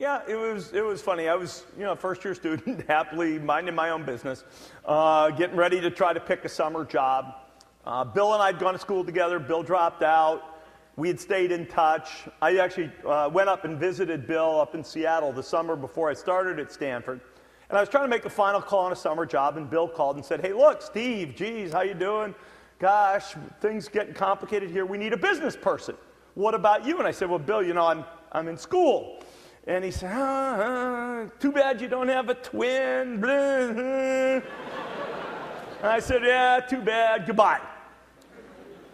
Yeah, it was funny. I was, first year student, happily minding my own business, getting ready to try to pick a summer job. Bill and I had gone to school together. Bill dropped out. We had stayed in touch. I actually went up and visited Bill up in Seattle the summer before I started at Stanford. And I was trying to make a final call on a summer job, and Bill called and said, "Hey, look, Steve, geez, how you doing? Gosh, things getting complicated here. We need a business person. What about you?" And I said, "Well, Bill, I'm in school." And he said, "Too bad you don't have a twin." And I said, "Yeah, too bad. Goodbye."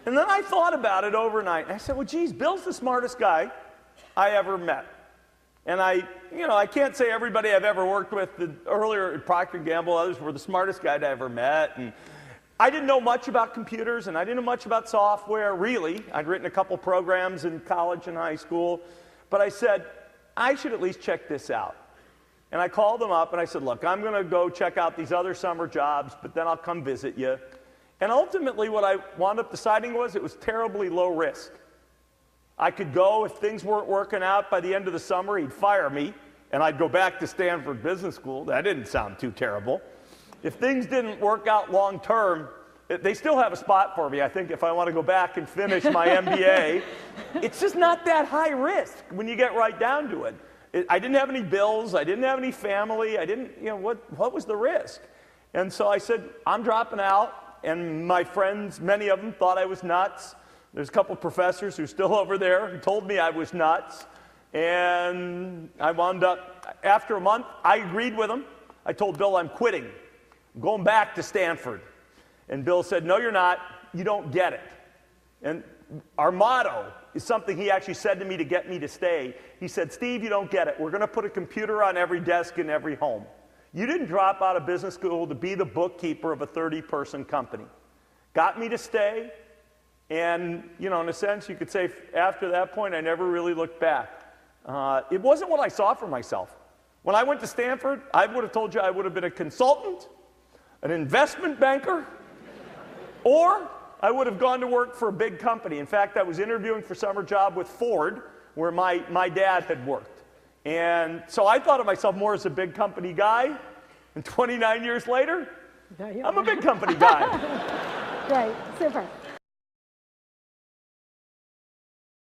And then I thought about it overnight. And I said, "Well, geez, Bill's the smartest guy I ever met." And I can't say everybody I've ever worked with, earlier at Procter & Gamble, others were the smartest guy I ever met. And I didn't know much about computers, and I didn't know much about software, really. I'd written a couple programs in college and high school. But I said, I should at least check this out. And I called them up, and I said, "Look, I'm going to go check out these other summer jobs, but then I'll come visit you." And ultimately, what I wound up deciding was it was terribly low risk. I could go, if things weren't working out by the end of the summer, he'd fire me, and I'd go back to Stanford Business School. That didn't sound too terrible. If things didn't work out long term, they still have a spot for me, I think, if I want to go back and finish my MBA. It's just not that high risk when you get right down to it. I didn't have any bills. I didn't have any family. I didn't, what was the risk? And so I said, I'm dropping out. And my friends, many of them, thought I was nuts. There's a couple professors who are still over there who told me I was nuts. And I wound up, after a month, I agreed with them. I told Bill I'm quitting. I'm going back to Stanford. And Bill said, "No, you're not. You don't get it." And our motto is something he actually said to me to get me to stay. He said, "Steve, you don't get it. We're going to put a computer on every desk in every home. You didn't drop out of business school to be the bookkeeper of a 30-person company." Got me to stay. And, in a sense, you could say after that point, I never really looked back. It wasn't what I saw for myself. When I went to Stanford, I would have told you I would have been a consultant, an investment banker, or I would have gone to work for a big company. In fact, I was interviewing for a summer job with Ford, where my dad had worked. And so I thought of myself more as a big company guy. And 29 years later, I'm a big company guy. Right, super.